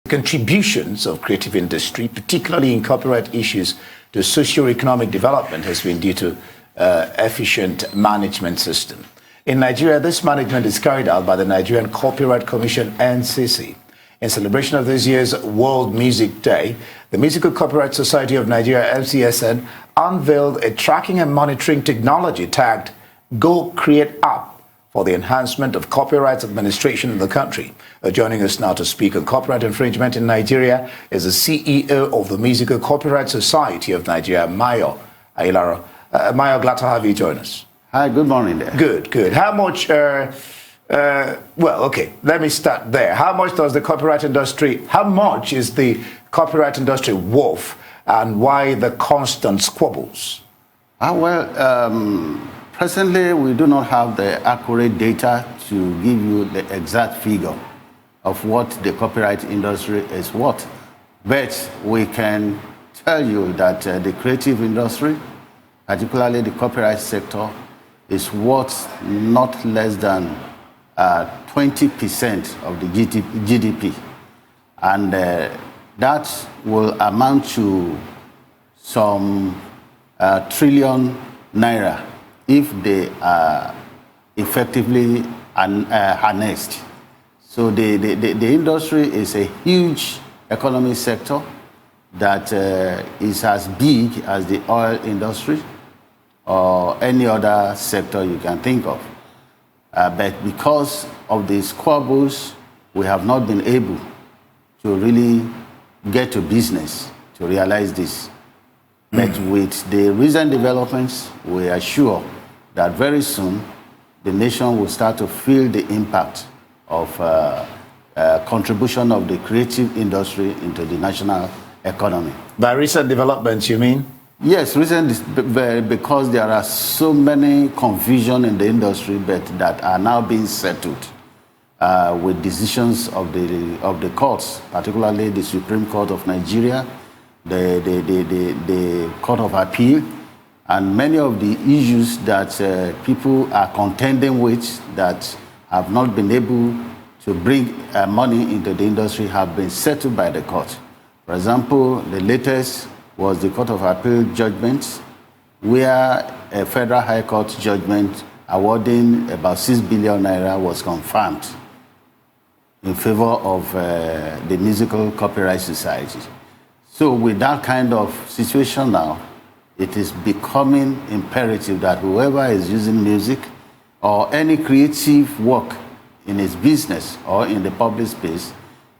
Contributions of creative industry, particularly in copyright issues, to socio-economic development has been due to efficient management system. In Nigeria, this management is carried out by the Nigerian Copyright Commission, NCC. In celebration of this year's World Music Day, the Musical Copyright Society of Nigeria, MCSN, unveiled a tracking and monitoring technology tagged GoCreate App for the enhancement of copyright administration in the country. Joining us now to speak on copyright infringement in Nigeria is the CEO of the Musical Copyright Society of Nigeria, Mayo Ayilaran. Mayo, glad to have you join us. Hi, good morning there. Good. How much, well, okay, let me start there. How much is the copyright industry worth, and why the constant squabbles? Presently, we do not have the accurate data to give you the exact figure of what the copyright industry is worth. But we can tell you that the creative industry, particularly the copyright sector, is worth not less than 20% of the GDP. And that will amount to some trillion naira if they are effectively harnessed. So the industry is a huge economic sector that is as big as the oil industry or any other sector you can think of. But because of the squabbles, we have not been able to really get to business to realize this. But with the recent developments, we are sure that very soon the nation will start to feel the impact of contribution of the creative industry into the national economy. By recent developments, you mean? Yes, because there are so many confusion in the industry, but that are now being settled with decisions of the courts, particularly the Supreme Court of Nigeria, the Court of Appeal, and many of the issues that people are contending with that have not been able to bring money into the industry have been settled by the court. For example, the latest was the Court of Appeal judgment, where a Federal High Court judgment awarding about 6 billion naira was confirmed in favor of the Musical Copyright Society. So with that kind of situation now, it is becoming imperative that whoever is using music or any creative work in his business or in the public space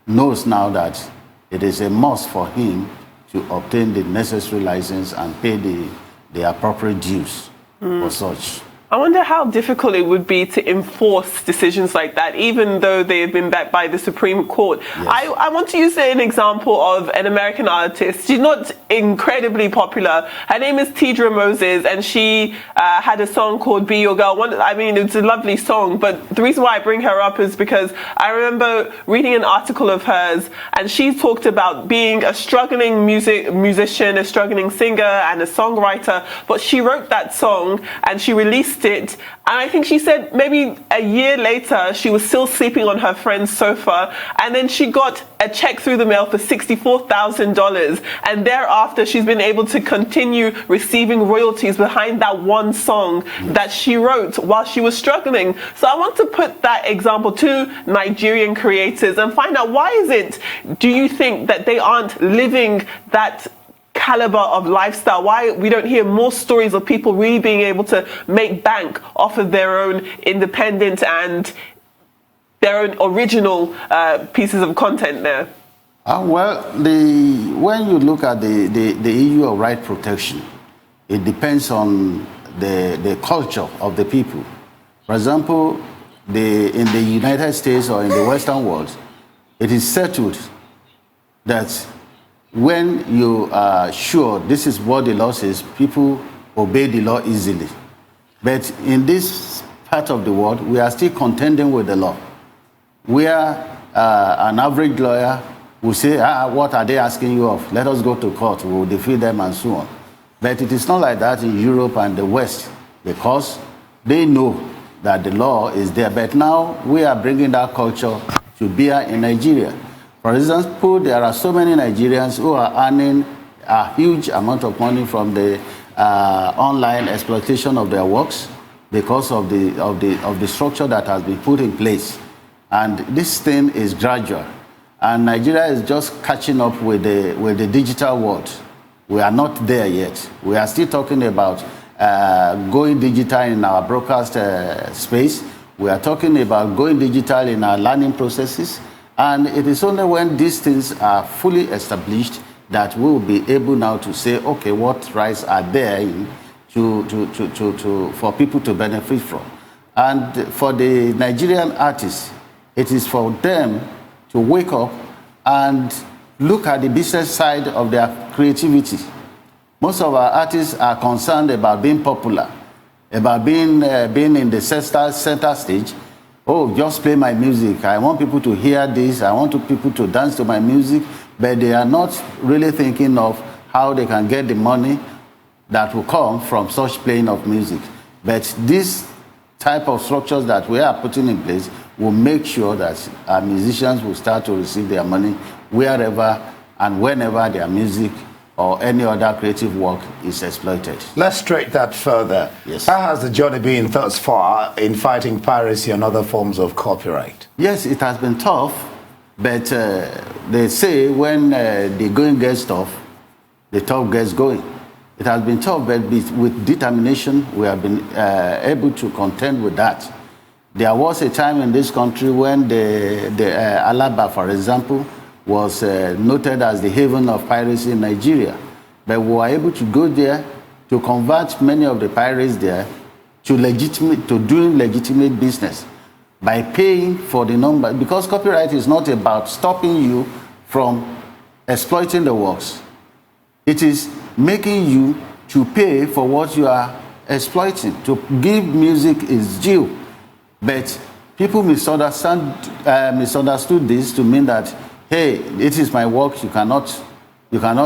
knows now that it is a must for him to obtain the necessary license and pay the appropriate dues for such. I wonder how difficult it would be to enforce decisions like that, even though they have been backed by the Supreme Court. Yes. I want to use an example of an American artist. She's not incredibly popular. Her name is Tidra Moses, and she had a song called Be Your Girl. It's a lovely song, but the reason why I bring her up is because I remember reading an article of hers, and she talked about being a struggling musician, a struggling singer, and a songwriter, but she wrote that song, and she released it, and I think she said maybe a year later she was still sleeping on her friend's sofa, and then she got a check through the mail for $64,000, and thereafter she's been able to continue receiving royalties behind that one song that she wrote while she was struggling. So I want to put that example to Nigerian creators and find out, why is it, do you think, that they aren't living that caliber of lifestyle? Why we don't hear more stories of people really being able to make bank off of their own independent and their own original pieces of content there? When you look at the issue of right protection, it depends on the culture of the people. For example, in the United States or in the Western world, it is settled that when you are sure this is what the law says, people obey the law easily. But in this part of the world, we are still contending with the law, where an average lawyer will say, what are they asking you of? Let us go to court, we will defeat them and so on. But it is not like that in Europe and the West, because they know that the law is there. But now we are bringing that culture to bear in Nigeria. For For example, there are so many Nigerians who are earning a huge amount of money from the online exploitation of their works because of the structure that has been put in place. And this thing is gradual. And Nigeria is just catching up with the digital world. We are not there yet. We are still talking about going digital in our broadcast space. We are talking about going digital in our learning processes. And it is only when these things are fully established that we will be able now to say, okay, what rights are there for people to benefit from. And for the Nigerian artists, it is for them to wake up and look at the business side of their creativity. Most of our artists are concerned about being popular, about being in the center stage. Oh, just play my music. I want people to hear this. I want people to dance to my music. But they are not really thinking of how they can get the money that will come from such playing of music. But this type of structures that we are putting in place will make sure that our musicians will start to receive their money wherever and whenever their music or any other creative work is exploited. Let's straight that further. Yes. How has the journey been thus far in fighting piracy and other forms of copyright? Yes, it has been tough, but they say when the going gets tough, the tough gets going. It has been tough, but with determination, we have been able to contend with that. There was a time in this country when the Alaba, for example, was noted as the haven of piracy in Nigeria. But we were able to go there to convert many of the pirates there to doing legitimate business by paying for the number. Because copyright is not about stopping you from exploiting the works. It is making you to pay for what you are exploiting, to give music its due. But people misunderstood this to mean that, hey, it is my work, you cannot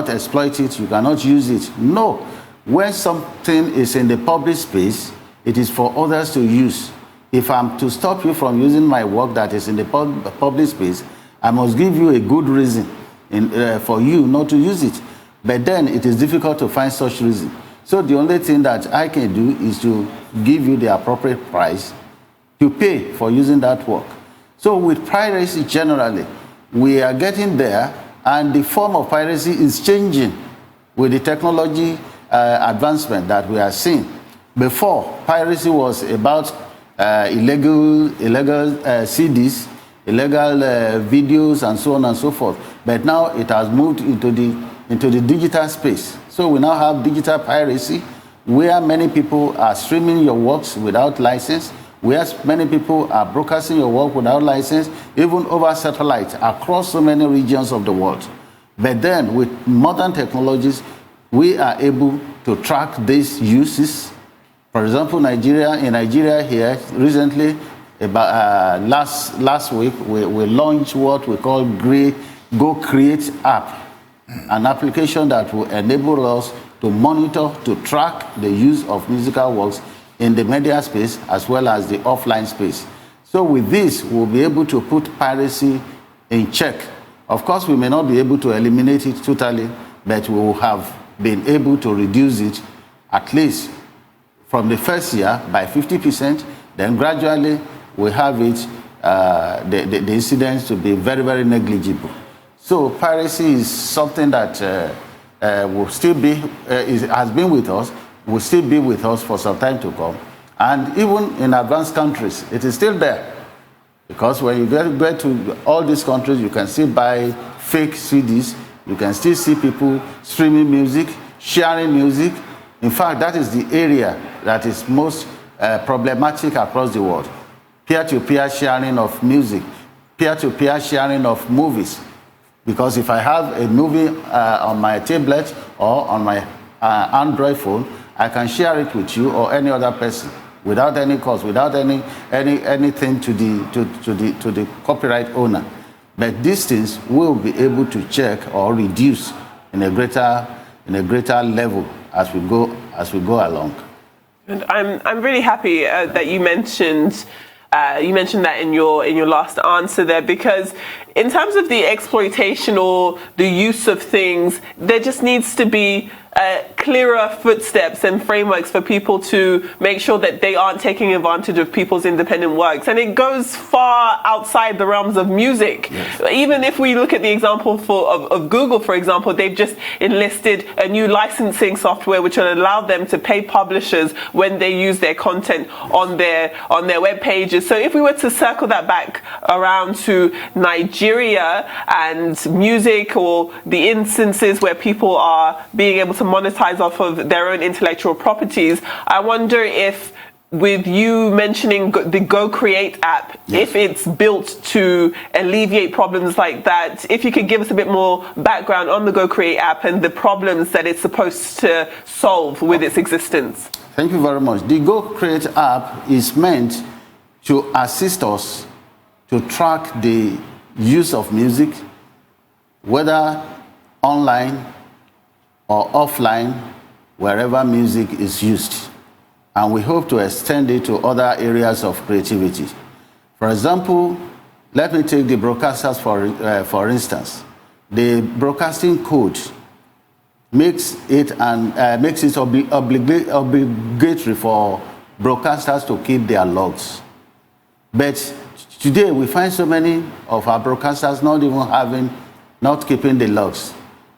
exploit it, you cannot use it. No. When something is in the public space, it is for others to use. If I'm to stop you from using my work that is in the public space, I must give you a good reason for you not to use it. But then it is difficult to find such reason. So the only thing that I can do is to give you the appropriate price to pay for using that work. So with piracy generally, we are getting there, and the form of piracy is changing with the technology advancement that we are seeing. Before, piracy was about illegal CDs, illegal videos, and so on and so forth. But now it has moved into the digital space. So we now have digital piracy, where many people are streaming your works without license, where many people are broadcasting your work without license, even over satellite, across so many regions of the world. But then, with modern technologies, we are able to track these uses. For example, in Nigeria here, recently, about last week, we launched what we call GoCreate App, an application that will enable us to monitor, to track the use of musical works in the media space as well as the offline space. So with this, we'll be able to put piracy in check. Of course, we may not be able to eliminate it totally, but we will have been able to reduce it at least from the first year by 50%. Then gradually, we have it, the incidence to be very, very negligible. So piracy is something that will still be, has been with us, will still be with us for some time to come. And even in advanced countries, it is still there. Because when you get to all these countries, you can still buy fake CDs, you can still see people streaming music, sharing music. In fact, that is the area that is most problematic across the world. Peer-to-peer sharing of music, peer-to-peer sharing of movies. Because if I have a movie on my tablet or on my Android phone, I can share it with you or any other person without any cost, without anything to the copyright owner. But these things will be able to check or reduce in a greater level as we go along. And I'm really happy that you mentioned You mentioned that in your last answer there, because in terms of the exploitation or the use of things, there just needs to be clearer footsteps and frameworks for people to make sure that they aren't taking advantage of people's independent works. And it goes far outside the realms of music. Yes. Even if we look at the example of Google, for example, they've just enlisted a new licensing software which will allow them to pay publishers when they use their content on their web pages. So if we were to circle that back around to Nigeria and music, or the instances where people are being able to monetize off of their own intellectual properties, I wonder if, with you mentioning the GoCreate app, yes, if it's built to alleviate problems like that, if you could give us a bit more background on the GoCreate app and the problems that it's supposed to solve with its existence. Thank you very much. The GoCreate app is meant to assist us to track the use of music, whether online or offline, wherever music is used. And we hope to extend it to other areas of creativity. For example, let me take the broadcasters for instance. The broadcasting code makes it obligatory for broadcasters to keep their logs. But today we find so many of our broadcasters not keeping the logs.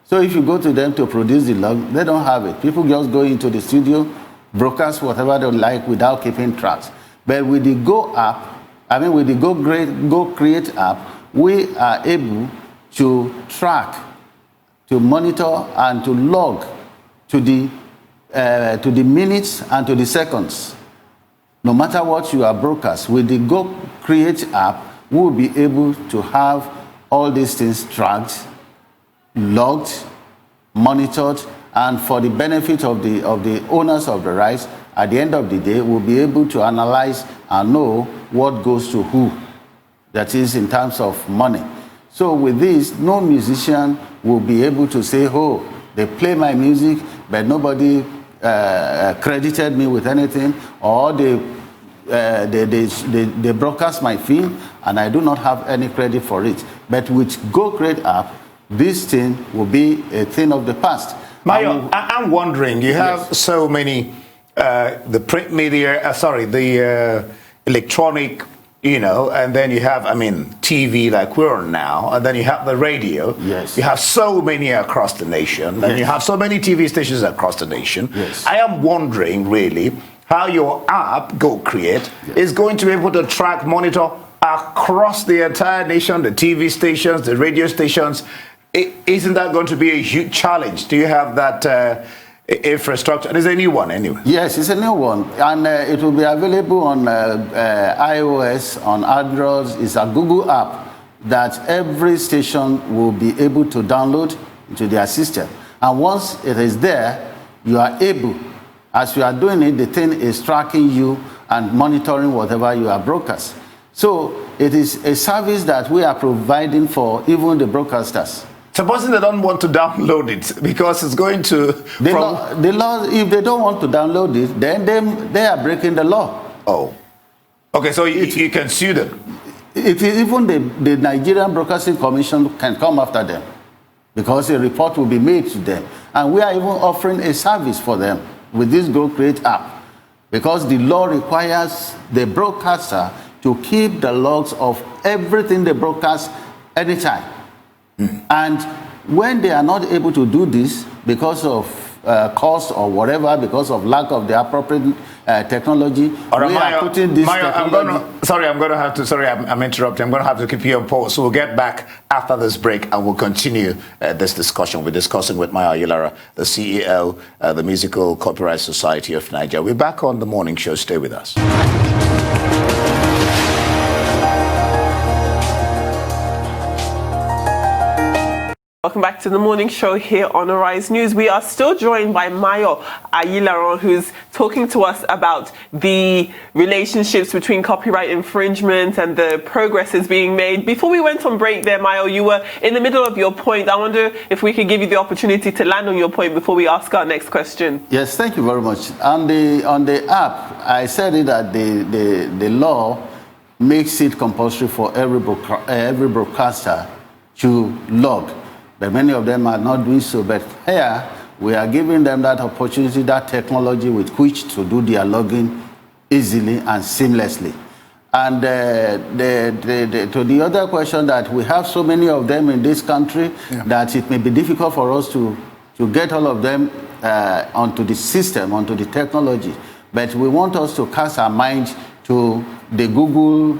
So if you go to them to produce the log, they don't have it. People just go into the studio, broadcast whatever they like without keeping tracks. But with the with the GoCreate app, we are able to track, to monitor, and to log to the minutes and to the seconds. No matter what you are broadcast, with the GoCreate app, we will be able to have all these things tracked, logged, monitored, and for the benefit of the owners of the rights, at the end of the day, we'll be able to analyze and know what goes to who, that is in terms of money. So with this, no musician will be able to say, oh, they play my music, but nobody credited me with anything, or they broadcast my film and I do not have any credit for it. But with GoCreate app, this thing will be a thing of the past. Mayo, I'm wondering, you have yes, so many, the print media, the electronic, and then you have, TV like we're on now, and then you have the radio. Yes. You have so many across the nation, and yes, you have so many TV stations across the nation. Yes. I am wondering, really, how your app, GoCreate, yes, is going to be able to track, monitor across the entire nation, the TV stations, the radio stations. Isn't that going to be a huge challenge? Do you have that infrastructure? And it's a new one anyway. Yes, it's a new one. And it will be available on iOS, on Android. It's a Google app that every station will be able to download into their system. And once it is there, you are able, as you are doing it, the thing is tracking you and monitoring whatever you are broadcast. So it is a service that we are providing for even the broadcasters. Supposing they don't want to download it because it's going to... The law, if they don't want to download it, then they are breaking the law. Oh. Okay, so you can sue them. Even the Nigerian Broadcasting Commission can come after them because a report will be made to them. And we are even offering a service for them with this GoCreate app because the law requires the broadcaster to keep the logs of everything they broadcast anytime. And when they are not able to do this because of cost or whatever, because of lack of the appropriate technology, are putting this technology... I'm interrupting. I'm going to have to keep you on pause. So we'll get back after this break and we'll continue this discussion. We're discussing with Mayo Ayilaran, the CEO, the Musical Copyright Society of Nigeria. We're back on the morning show. Stay with us. Welcome back to the morning show here on Arise News. We are still joined by Mayo Ayilaran, who's talking to us about the relationships between copyright infringement and the progress is being made. Before we went on break there, Mayo, you were in the middle of your point. I wonder if we could give you the opportunity to land on your point before we ask our next question. Yes, thank you very much. On the app, I said it that the law makes it compulsory for every broadcaster to log. But many of them are not doing so. But here, we are giving them that opportunity, that technology with which to do their logging easily and seamlessly. And to the other question, that we have so many of them in this country that it may be difficult for us to get all of them onto the system, onto the technology. But we want us to cast our mind to the Google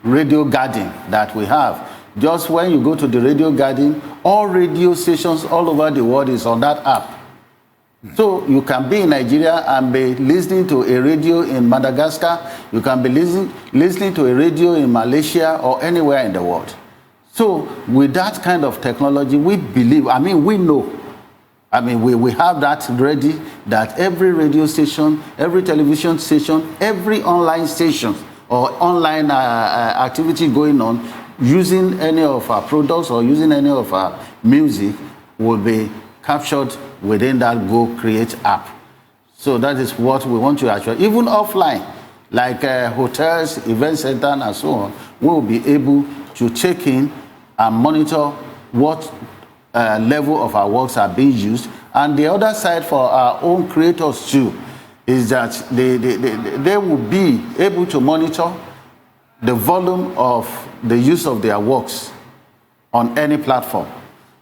Radio Garden that we have. Just when you go to the Radio Garden, all radio stations all over the world is on that app. So you can be in Nigeria and be listening to a radio in Madagascar. You can be listening to a radio in Malaysia or anywhere in the world. So with that kind of technology, we believe, we know, we have that ready, that every radio station, every television station, every online station or online activity going on using any of our products or using any of our music will be captured within that GoCreate app. So that is what we want to actually, even offline, like hotels, event centers, and so on, we will be able to check in and monitor what level of our works are being used. And the other side for our own creators too is that they will be able to monitor the volume of the use of their works on any platform.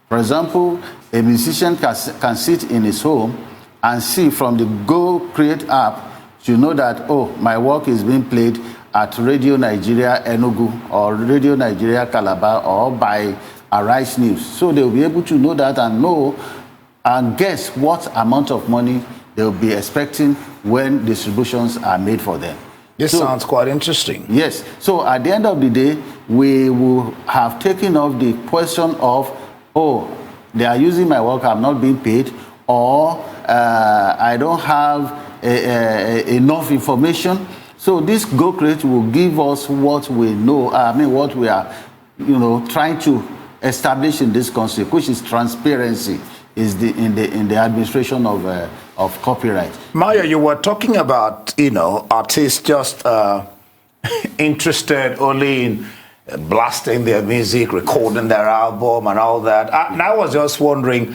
For example, a musician can sit in his home and see from the GoCreate app to know that, oh, my work is being played at Radio Nigeria Enugu or Radio Nigeria Calabar or by Arise News. So they'll be able to know that and know and guess what amount of money they'll be expecting when distributions are made for them. This sounds quite interesting. Yes. So at the end of the day, we will have taken off the question of, oh, they are using my work, I'm not being paid, or I don't have enough information. So this GoCreate will give us what we know, what we are, trying to establish in this concept, which is transparency, is in the administration of copyright. Mayo, you were talking about, artists just interested only in blasting their music, recording their album and all that. And I was just wondering,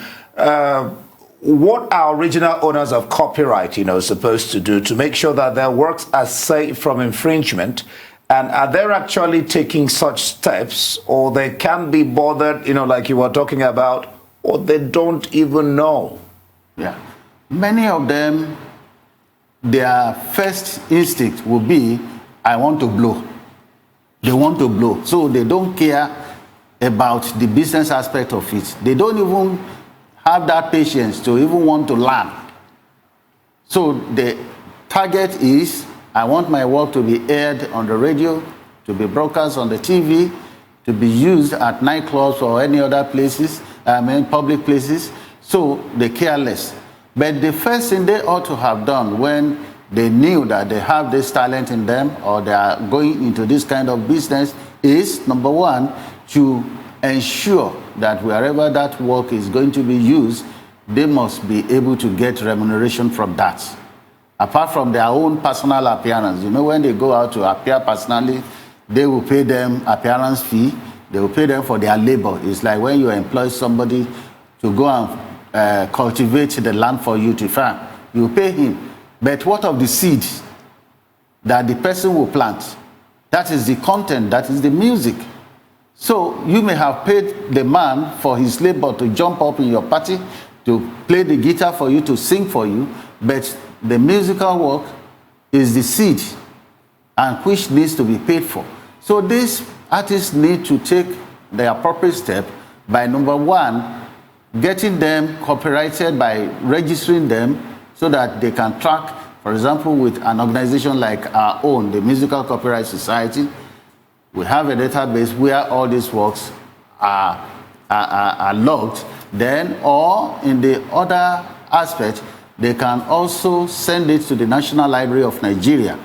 what are original owners of copyright, supposed to do to make sure that their works are safe from infringement? And are they actually taking such steps, or they can't be bothered, like you were talking about, or they don't even know? Yeah. Many of them, their first instinct will be, I want to blow. They want to blow. So they don't care about the business aspect of it. They don't even have that patience to even want to learn. So the target is, I want my work to be aired on the radio, to be broadcast on the TV, to be used at nightclubs or any other places, public places. So they care less. But the first thing they ought to have done when they knew that they have this talent in them or they are going into this kind of business is, number one, to ensure that wherever that work is going to be used, they must be able to get remuneration from that. Apart from their own personal appearance. When they go out to appear personally, they will pay them appearance fee. They will pay them for their labor. It's like when you employ somebody to go and cultivate the land for you to farm. You pay him. But what of the seed that the person will plant? That is the content, that is the music. So you may have paid the man for his labor to jump up in your party, to play the guitar for you, to sing for you, but the musical work is the seed and which needs to be paid for. So these artists need to take the appropriate step by, number one, getting them copyrighted by registering them so that they can track, for example, with an organization like our own, the Musical Copyright Society. We have a database where all these works are logged. Then, or in the other aspect, they can also send it to the National Library of Nigeria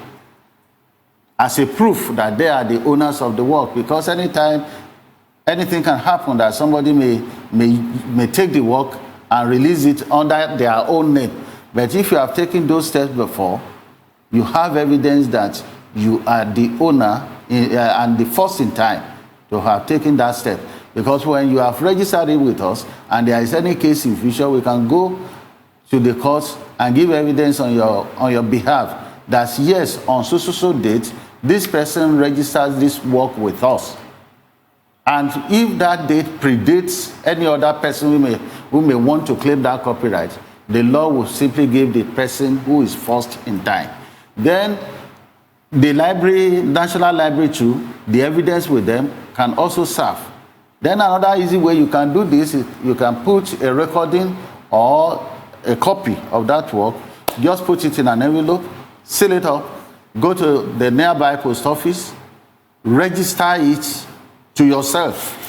as a proof that they are the owners of the work. Because anytime anything can happen, that somebody may take the work and release it under their own name. But if you have taken those steps before, you have evidence that you are the owner and the first in time to have taken that step. Because when you have registered it with us and there is any case in future, we can go to the court and give evidence on your behalf that yes, on so date, this person registers this work with us. And if that date predates any other person who may want to claim that copyright, the law will simply give the person who is first in time. Then the library, National Library too, the evidence with them can also serve. Then another easy way you can do this is you can put a recording or a copy of that work, just put it in an envelope, seal it up, go to the nearby post office, register it to yourself.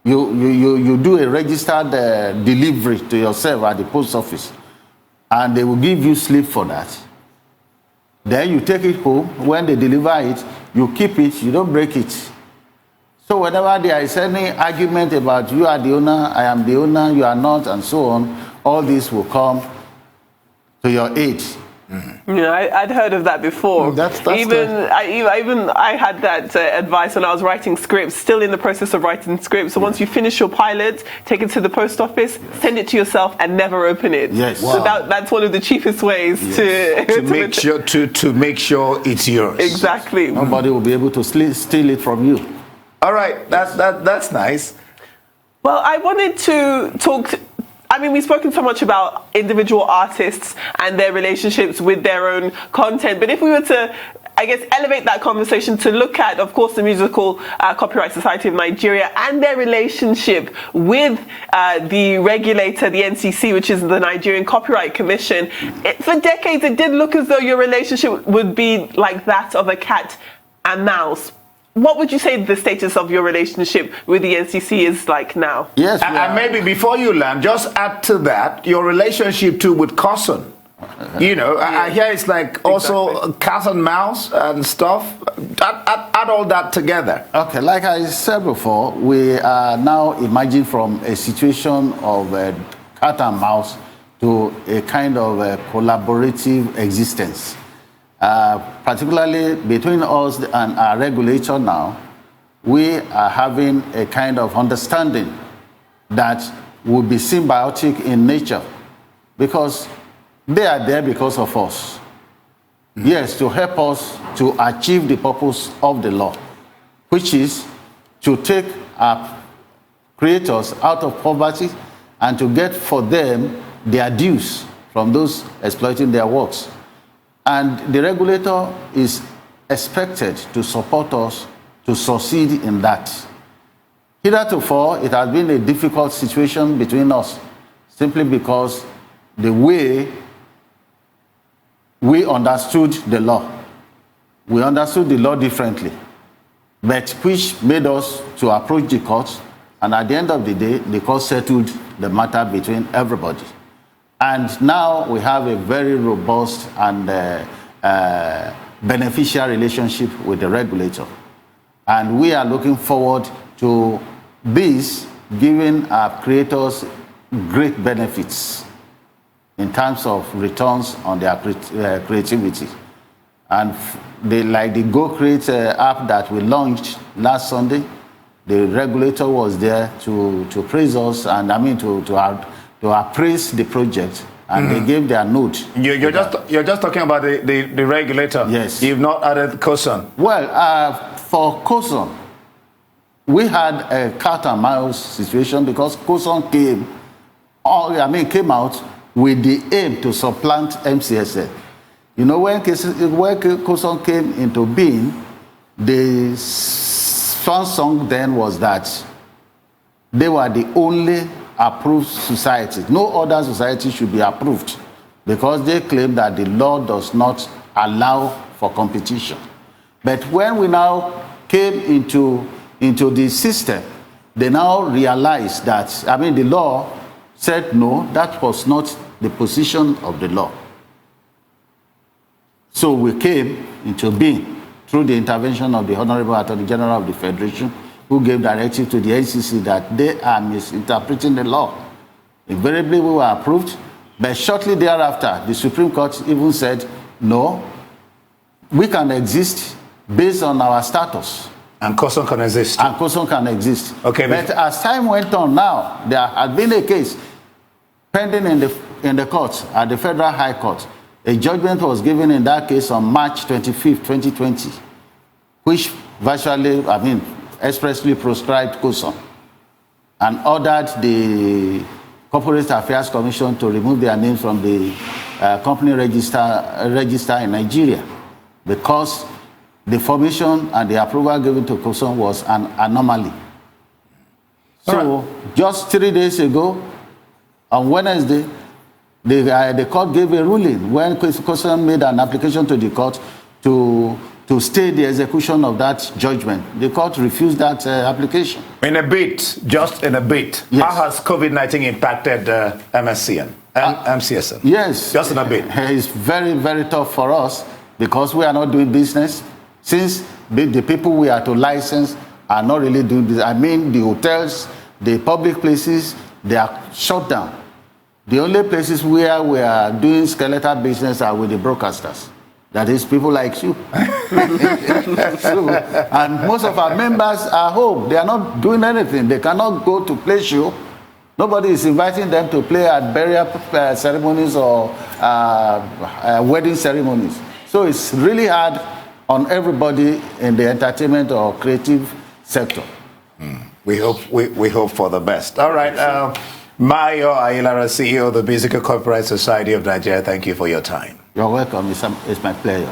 You do a registered delivery to yourself at the post office, and they will give you slip for that. Then you take it home. When they deliver it, you keep it, you don't break it. So whenever there is any argument about you are the owner, I am the owner, you are not, and so on, all this will come to your aid. Mm-hmm. Yeah, I'd heard of that before. I had that advice when I was writing scripts, still in the process of writing scripts. So once you finish your pilot, take it to the post office, send it to yourself, and never open it. Yes. Wow. So that's one of the cheapest ways to make sure it's yours. Exactly. Nobody will be able to steal it from you. All right, that's nice. Well, I wanted to talk. We've spoken so much about individual artists and their relationships with their own content, but if we were to, elevate that conversation to look at, of course, the Musical Copyright Society of Nigeria and their relationship with the regulator, the NCC, which is the Nigerian Copyright Commission, for decades it did look as though your relationship would be like that of a cat and mouse. What would you say the status of your relationship with the NCC is like now? Yes, and maybe before you land, just add to that your relationship too with COSON. I hear it's like also cat and mouse and stuff. Add all that together. Okay, like I said before, we are now emerging from a situation of cat and mouse to a kind of collaborative existence. Particularly between us and our regulator now, we are having a kind of understanding that will be symbiotic in nature, because they are there because of us. Mm-hmm. Yes, to help us to achieve the purpose of the law, which is to take our creators out of poverty and to get for them their dues from those exploiting their works. And the regulator is expected to support us to succeed in that. Heretofore, it has been a difficult situation between us, simply because the way we understood the law. We understood the law differently, but which made us to approach the court, and at the end of the day, the court settled the matter between everybody. And now we have a very robust and beneficial relationship with the regulator. And we are looking forward to this giving our creators great benefits in terms of returns on their creativity. And like the GoCreate app that we launched last Sunday, the regulator was there to praise us and to appraise the project, and they gave their note. You're just talking about the regulator. Yes. You've not added COSON. Well, for COSON, we had a cat and mouse situation because COSON came out with the aim to supplant MCSN. When COSON came into being, the song then was that they were the only approved society. No other society should be approved, because they claim that the law does not allow for competition. But when we now came into the system, they now realized that, the law said no, that was not the position of the law. So we came into being through the intervention of the Honorable Attorney General of the Federation, who gave directive to the NCC that they are misinterpreting the law. Invariably, we were approved, but shortly thereafter, the Supreme Court even said, no, we can exist based on our status. And COSON can exist. And COSON can exist. Okay, but as time went on now, there had been a case pending in the courts, at the Federal High Court. A judgment was given in that case on March 25th, 2020, which virtually, expressly proscribed COSON and ordered the Corporate Affairs Commission to remove their names from the company register in Nigeria, because the formation and the approval given to COSON was an anomaly. So just 3 days ago, on Wednesday, the court gave a ruling when COSON made an application to the court to stay the execution of that judgment. The court refused that application. In a bit, just in a bit, yes. How has COVID-19 impacted MSCN and MCSN? Yes. Just in a bit. It's very, very tough for us because we are not doing business. Since the people we are to license are not really doing business. The hotels, the public places, they are shut down. The only places where we are doing skeletal business are with the broadcasters. That is people like you. And most of our members are home. They are not doing anything. They cannot go to play show. Nobody is inviting them to play at burial ceremonies or wedding ceremonies. So it's really hard on everybody in the entertainment or creative sector. We hope for the best. All right. Mayo Ayilaran, CEO of the Musical Copyright Society of Nigeria, thank you for your time. You're welcome. It's my pleasure.